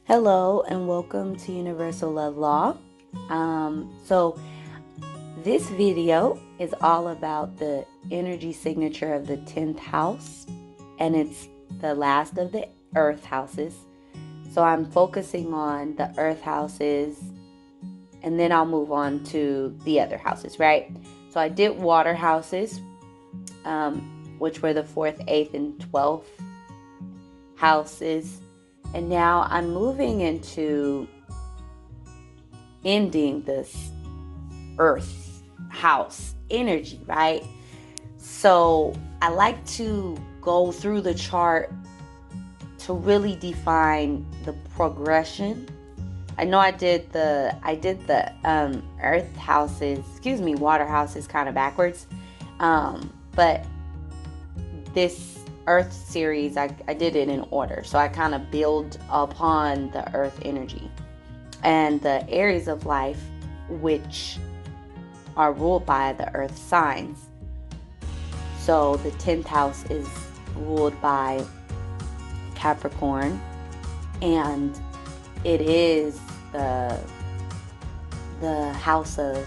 Hello and welcome to Universal Love Law. So this video is all about the energy signature of the 10th house, and it's the last of the earth houses. So I'm focusing on the earth houses, and then I'll move on to the other houses, right? So I did water houses, which were the 4th, 8th, and 12th houses. And now I'm moving into ending this earth house energy, right? So I like to go through the chart to really define the progression. I know I did the earth houses, water houses kind of backwards. But this earth series, I did it in order. So I kind of build upon the earth energy and the areas of life which are ruled by the earth signs. So the 10th house is ruled by Capricorn, and it is the house of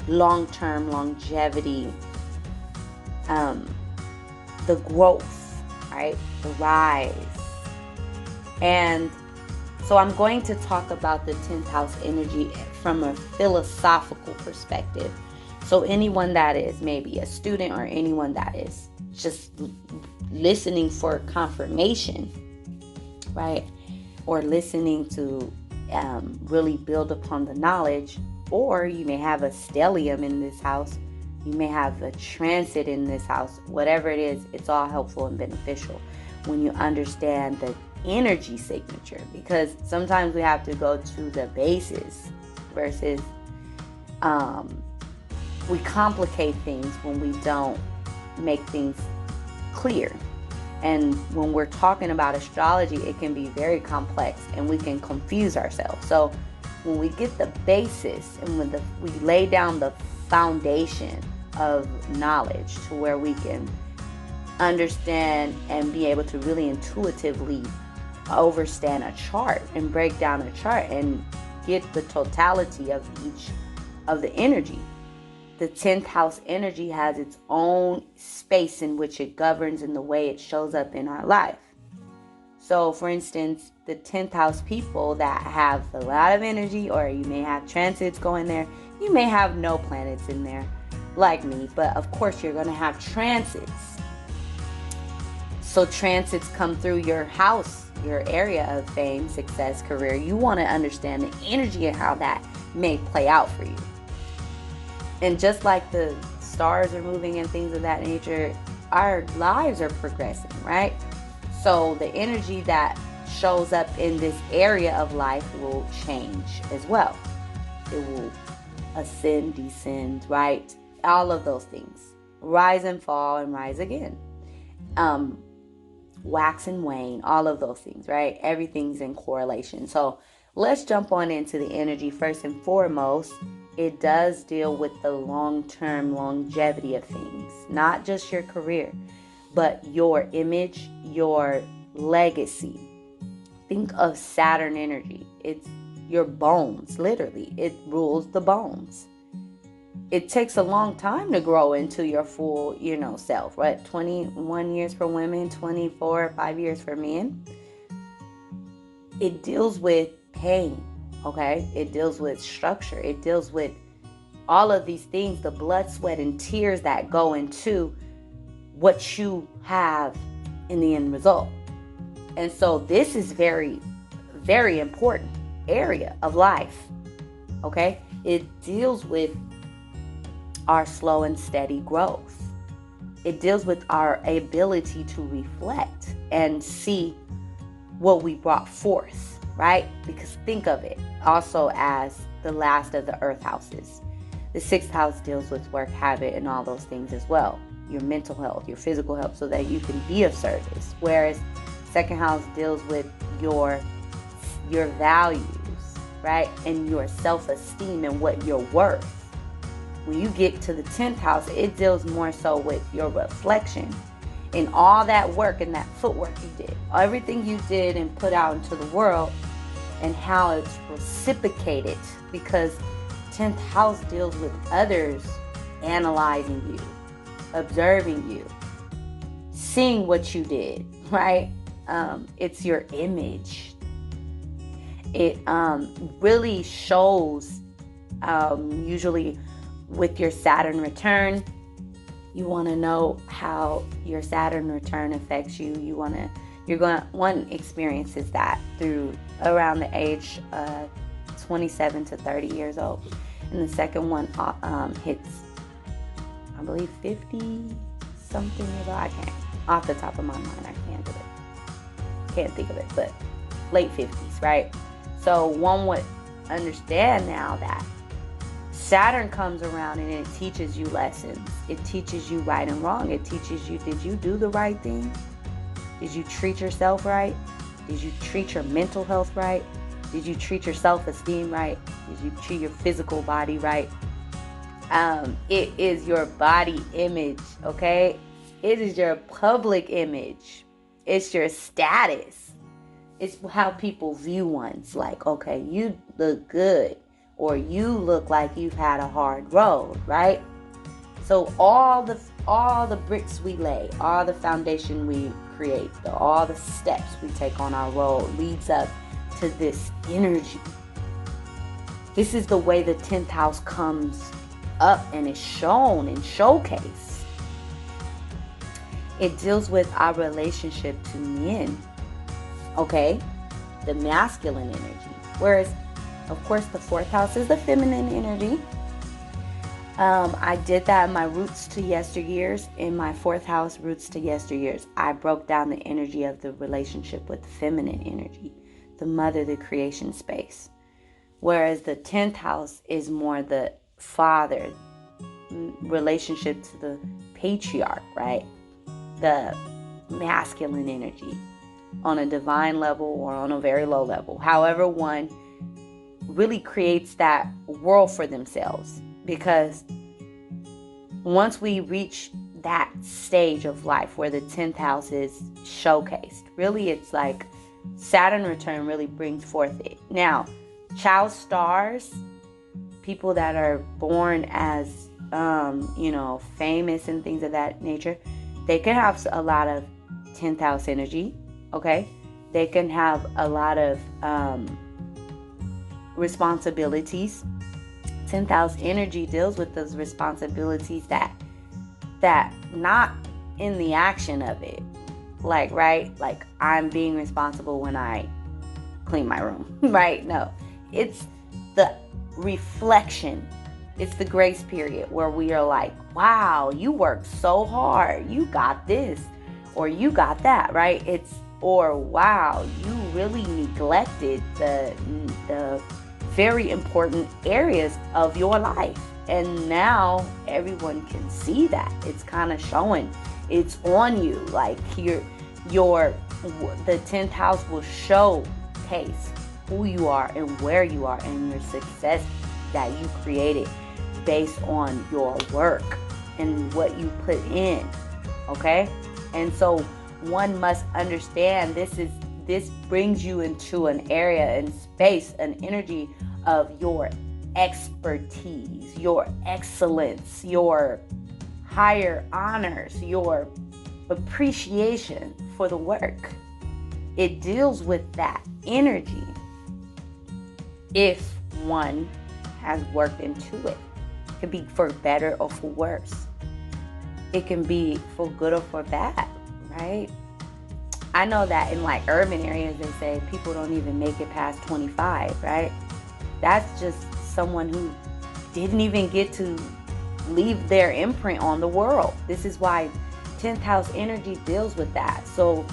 long-term longevity, the growth, right? The rise. And so I'm going to talk about the 10th house energy from a philosophical perspective. So anyone that is maybe a student or anyone that is just listening for confirmation, right? Or listening to really build upon the knowledge, or you may have a stellium in this house. You may have a transit in this house. Whatever it is, it's all helpful and beneficial when you understand the energy signature, because sometimes we have to go to the basis versus we complicate things when we don't make things clear. And when we're talking about astrology, it can be very complex and we can confuse ourselves. So when we get the basis and when we lay down the foundation of knowledge to where we can understand and be able to really intuitively understand a chart and break down a chart and get the totality of each of the energy. The 10th house energy has its own space in which it governs in the way it shows up in our life. So for instance, the 10th house people that have a lot of energy, or you may have transits going there, you may have no planets in there like me, but of course you're going to have transits. So transits come through your house, your area of fame, success, career. You want to understand the energy and how that may play out for you. And just like the stars are moving and things of that nature, our lives are progressing, right? So the energy that shows up in this area of life will change as well. It will ascend, descend, right? All of those things. Rise and fall and rise again. Wax and wane, all of those things, right? Everything's in correlation. So let's jump on into the energy. First and foremost, it does deal with the long-term longevity of things, not just your career, but your image, your legacy. Think of Saturn energy. It's your bones, literally. It rules the bones. It takes a long time to grow into your full, self, right? 21 years for women, 24, 5 years for men. It deals with pain, okay? It deals with structure. It deals with all of these things, the blood, sweat, and tears that go into what you have in the end result. And so this is very, very important area of life, okay? It deals with our slow and steady growth. It deals with our ability to reflect and see what we brought forth, right? Because think of it also as the last of the earth houses. The 6th house deals with work, habit, and all those things as well. Your mental health, your physical health, so that you can be of service. Whereas 2nd house deals with your values, right? And your self-esteem and what you're worth. When you get to the 10th house, it deals more so with your reflection And all that work and that footwork you did, everything you did and put out into the world, and how it's reciprocated, because 10th house deals with others analyzing you, observing you, seeing what you did, right? It's your image. It really shows, usually with your Saturn return. You want to know how your Saturn return affects you. One experience is that through around the age 27 to 30 years old. And the second one hits, I believe, 50 something years old. I can't, off the top of my mind, I can't do it. Can't think of it, but late 50s, right? So one would understand now that Saturn comes around and it teaches you lessons. It teaches you right and wrong. It teaches you, did you do the right thing? Did you treat yourself right? Did you treat your mental health right? Did you treat your self-esteem right? Did you treat your physical body right? It is your body image, okay? It is your public image. It's your status. It's how people view one's like, okay, you look good, or you look like you've had a hard road, right? So all the bricks we lay, all the foundation we create, all the steps we take on our road leads up to this energy. This is the way the 10th house comes up and is shown and showcased. It deals with our relationship to men, okay? The masculine energy. Whereas, of course, the 4th house is the feminine energy. I did that in my roots to yesteryears. In my 4th house, roots to yesteryears, I broke down the energy of the relationship with the feminine energy, the mother, the creation space. Whereas the 10th house is more the father, relationship to the patriarch, right? The masculine energy on a divine level or on a very low level. However, one really creates that world for themselves. Because once we reach that stage of life where the 10th house is showcased, really it's like Saturn return really brings forth it. Now, child stars, people that are born as, famous and things of that nature, they can have a lot of 10th house energy, okay? They can have a lot of responsibilities. 10th house energy deals with those responsibilities that not in the action of it, like, right, like I'm being responsible when I clean my room, right? No, it's the reflection. It's the grace period where we are like, wow, you worked so hard, you got this or you got that, right? Or wow, you really neglected the very important areas of your life, and now everyone can see that. It's kind of showing, it's on you. Like the 10th house will showcase who you are and where you are and your success that you created based on your work and what you put in, okay? And so one must understand this brings you into an area and space, an energy of your expertise, your excellence, your higher honors, your appreciation for the work. It deals with that energy if one has worked into it. It can be for better or for worse. It can be for good or for bad, right? I know that in like urban areas, they say people don't even make it past 25, right? That's just someone who didn't even get to leave their imprint on the world. This is why 10th house energy deals with that. So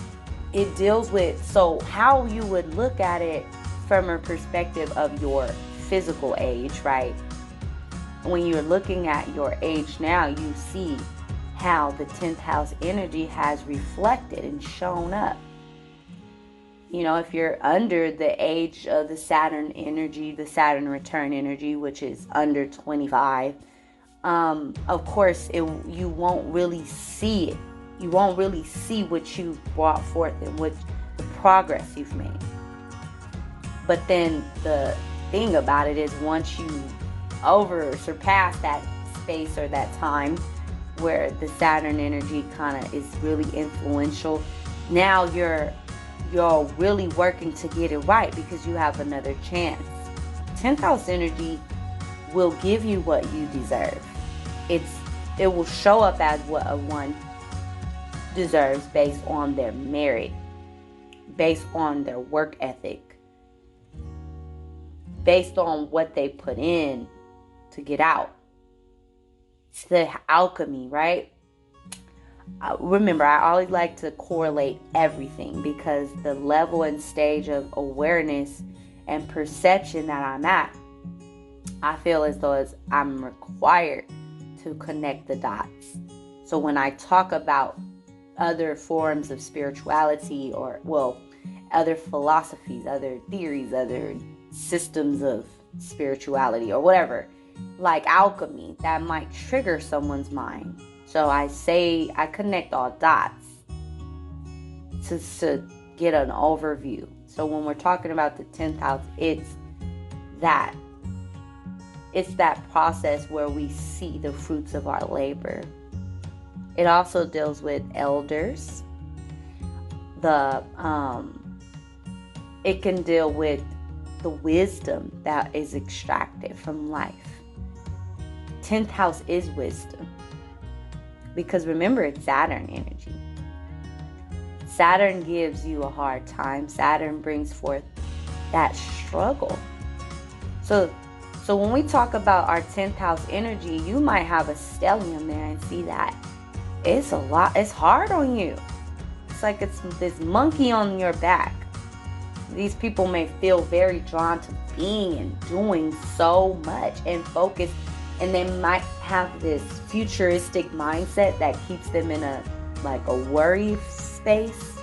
it deals with, so how you would look at it from a perspective of your physical age, right? When you're looking at your age now, you see how the 10th house energy has reflected and shown up. You know, if you're under the age of the Saturn energy, the Saturn return energy, which is under 25, of course, you won't really see it You won't really see what you've brought forth and what the progress you've made. But then the thing about it is, once you surpass that space or that time where the Saturn energy kind of is really influential, now you're really working to get it right because you have another chance. 10th house energy will give you what you deserve. It will show up as what a one deserves based on their merit, based on their work ethic, based on what they put in to get out. It's the alchemy, right? Remember, I always like to correlate everything because the level and stage of awareness and perception that I'm at, I feel as though I'm required to connect the dots. So when I talk about other forms of spirituality or, other philosophies, other theories, other systems of spirituality or whatever, like alchemy, that might trigger someone's mind. So I connect all dots to get an overview. So when we're talking about the 10th house, it's that process where we see the fruits of our labor. It also deals with elders. It can deal with the wisdom that is extracted from life. 10th house is wisdom. Because remember, it's Saturn energy. Saturn gives you a hard time. Saturn brings forth that struggle. So when we talk about our 10th house energy, you might have a stellium there and see that it's a lot. It's hard on you. It's like it's this monkey on your back. These people may feel very drawn to being and doing so much and focus, and they might have this futuristic mindset that keeps them in a worry space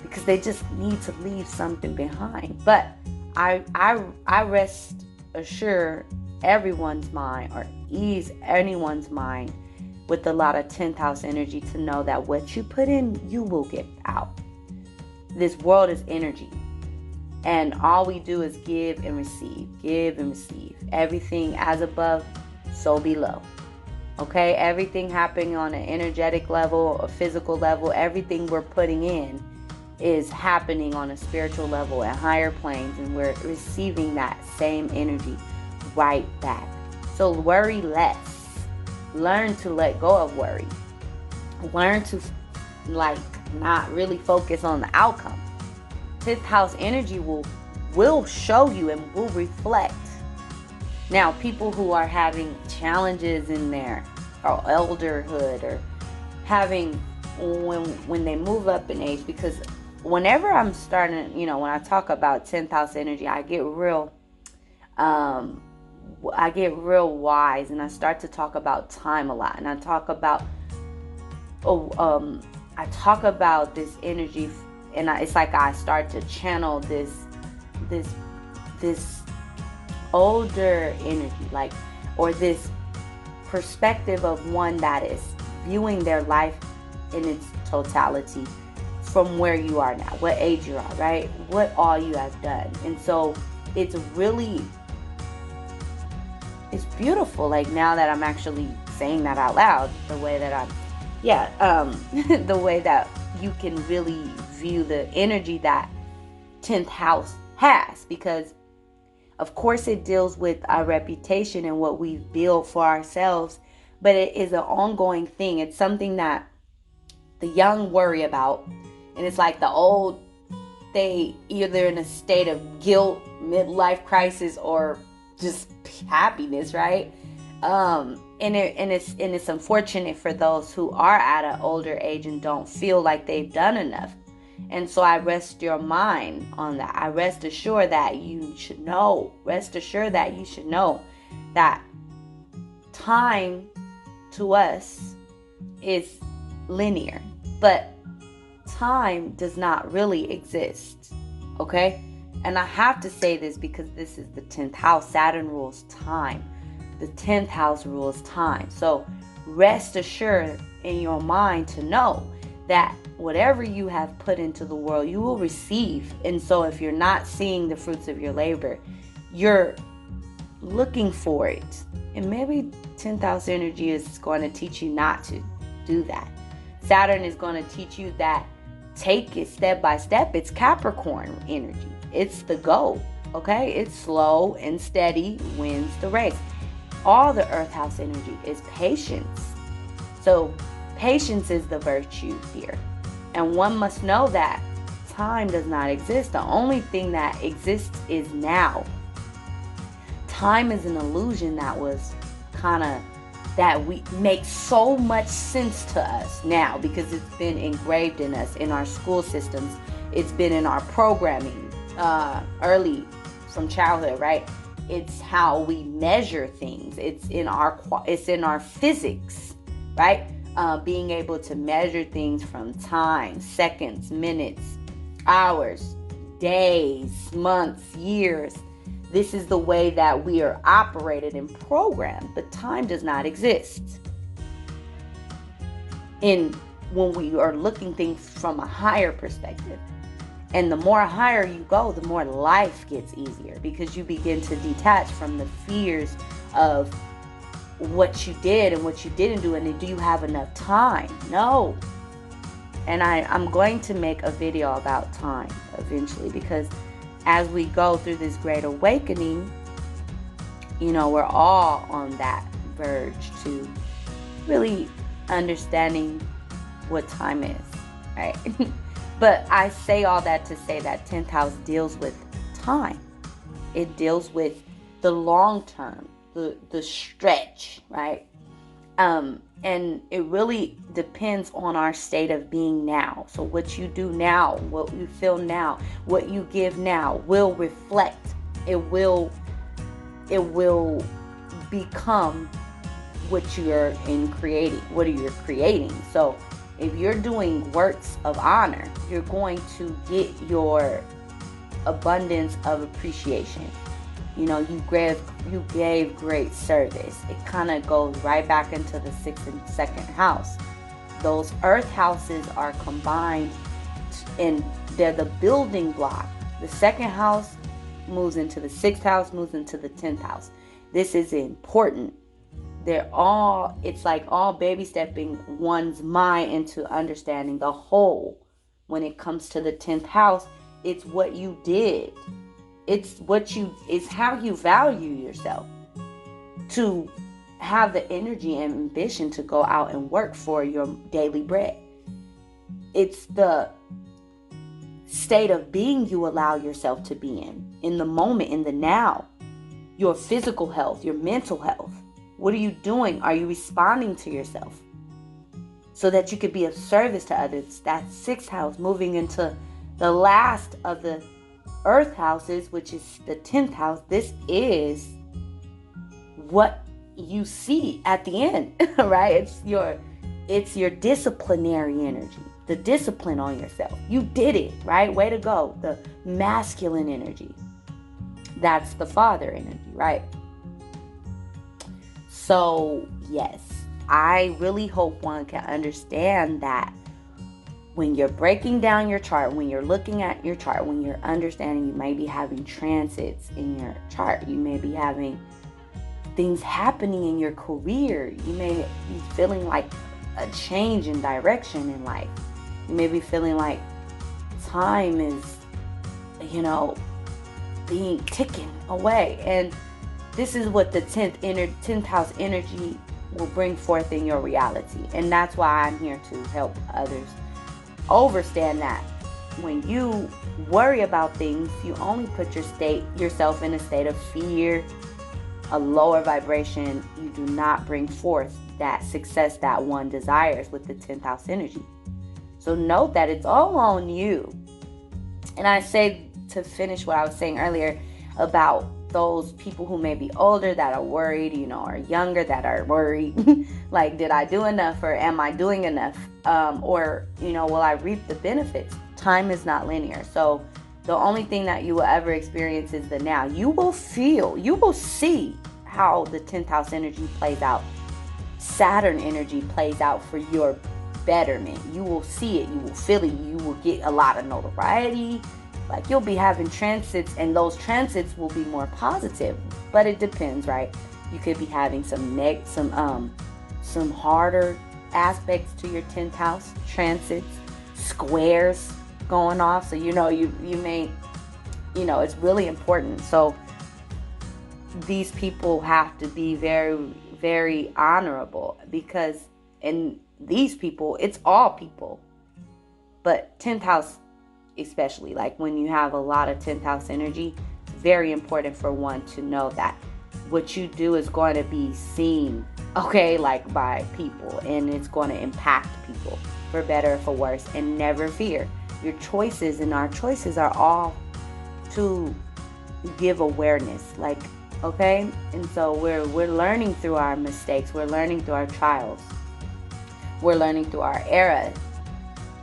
because they just need to leave something behind. But I rest assure everyone's mind, or ease anyone's mind with a lot of 10th house energy, to know that what you put in, you will get out. This world is energy. And all we do is give and receive, give and receive. Everything as above, so below. Okay? Everything happening on an energetic level, a physical level, everything we're putting in is happening on a spiritual level at higher planes, and we're receiving that same energy right back. So worry less. Learn to let go of worry. Learn to not really focus on the outcome. 10th house energy will show you and will reflect. Now, people who are having challenges in their elderhood, or having when they move up in age, because whenever I'm starting, when I talk about 10th house energy, I get real wise, and I start to talk about time a lot, and I talk about this energy, and it's like I start to channel this older energy, or this perspective of one that is viewing their life in its totality from where you are now, what age you are, right? What all you have done. And so it's beautiful. Now that I'm actually saying that out loud, the way that the way that you can really view the energy that 10th house has, because of course it deals with our reputation and what we build for ourselves, but it is an ongoing thing. It's something that the young worry about, and it's like the old, they either in a state of guilt, midlife crisis, or just happiness, right? And it's unfortunate for those who are at an older age and don't feel like they've done enough. And so I rest your mind on that. I rest assured that you should know. Rest assured that you should know that time to us is linear, but time does not really exist. Okay? And I have to say this because this is the 10th house. Saturn rules time. The 10th house rules time. So rest assured in your mind to know that whatever you have put into the world, you will receive. And so if you're not seeing the fruits of your labor, you're looking for it. And maybe 10th house energy is going to teach you not to do that. Saturn is going to teach you that take it step by step. It's Capricorn energy. It's the go. Okay? It's slow and steady wins the race. All the earth house energy is patience. So patience is the virtue here. And one must know that time does not exist. The only thing that exists is now. Time is an illusion that was that we make so much sense to us now because it's been engraved in us, in our school systems. It's been in our programming early from childhood, right? It's how we measure things. It's in our physics, right? Being able to measure things from time, seconds, minutes, hours, days, months, years. This is the way that we are operated and programmed, but time does not exist. When we are looking things from a higher perspective. And the more higher you go, the more life gets easier because you begin to detach from the fears of what you did and what you didn't do. And do you have enough time? No. And I'm going to make a video about time eventually because as we go through this great awakening, we're all on that verge to really understanding what time is, right? But I say all that to say that 10th house deals with time. It deals with the long term, the stretch, right? And it really depends on our state of being now. So what you do now, what you feel now, what you give now will reflect. It will become what you're what are you creating. So if you're doing works of honor, you're going to get your abundance of appreciation. You gave great service. It kind of goes right back into the 6th and 2nd house. Those earth houses are combined and they're the building block. The 2nd house moves into the 6th house, moves into the 10th house. This is important. It's like all baby stepping one's mind into understanding the whole. When it comes to the 10th house, it's what you did. It's how you value yourself to have the energy and ambition to go out and work for your daily bread. It's the state of being you allow yourself to be in the moment, in the now. Your physical health, your mental health. What are you doing? Are you responding to yourself so that you could be of service to others? That's 6th house moving into the last of the earth houses, which is the 10th house. This is what you see at the end, right? It's your disciplinary energy, the discipline on yourself. You did it, right? Way to go. The masculine energy. That's the father energy, right? So, yes, I really hope one can understand that when you're breaking down your chart, when you're looking at your chart, when you're understanding you may be having transits in your chart, you may be having things happening in your career, you may be feeling like a change in direction in life. You may be feeling like time is, being ticking away. And this is what the 10th house energy will bring forth in your reality. And that's why I'm here to help others understand that when you worry about things, you only put yourself in a state of fear, a lower vibration. You do not bring forth that success that one desires with the 10th house energy. So note that it's all on you. And I say, to finish what I was saying earlier about those people who may be older that are worried, or younger that are worried, like, did I do enough, or am I doing enough? Or will I reap the benefits? Time is not linear. So the only thing that you will ever experience is the now. You will see how the 10th house energy plays out Saturn energy plays out for your betterment. You will see it, you will feel it, you will get a lot of notoriety. Like you'll be having transits, and those transits will be more positive. But it depends, right? You could be having some harder aspects to your 10th house transits, squares going off. So you may, it's really important. So these people have to be very, very honorable, because in these people, it's all people, but 10th house especially, like when you have a lot of 10th house energy, it's very important for one to know that what you do is going to be seen, okay, like by people, and it's going to impact people for better or for worse. And never fear, your choices and our choices are all to give awareness, like, okay. And so we're learning through our mistakes, we're learning through our trials, we're learning through our era.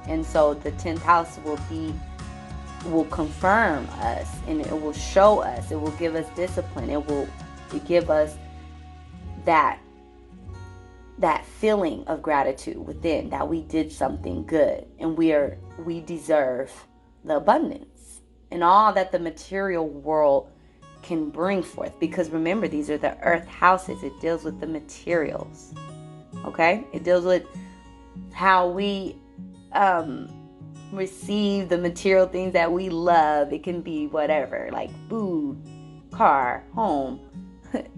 And so the 10th house will confirm us, and it will show us, it will give us discipline, it will give us that feeling of gratitude within, that we did something good, and we deserve the abundance and all that the material world can bring forth. Because remember, these are the earth houses. It deals with the materials, okay? It deals with how we receive the material things that we love. It can be whatever, like food, car, home,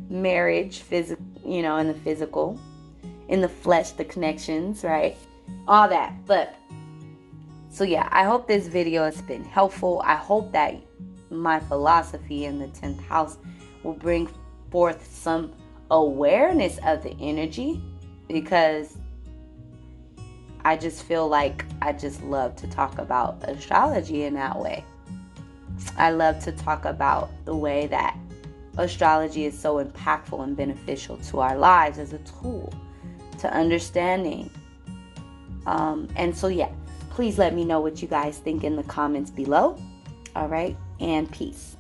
marriage, physical, in the physical, in the flesh, the connections, right? All that. But so yeah, I hope this video has been helpful. I hope that my philosophy in the 10th house will bring forth some awareness of the energy, because I just feel like I just love to talk about astrology in that way. I love to talk about the way that astrology is so impactful and beneficial to our lives as a tool to understanding. And so, yeah, please let me know what you guys think in the comments below. All right, and peace.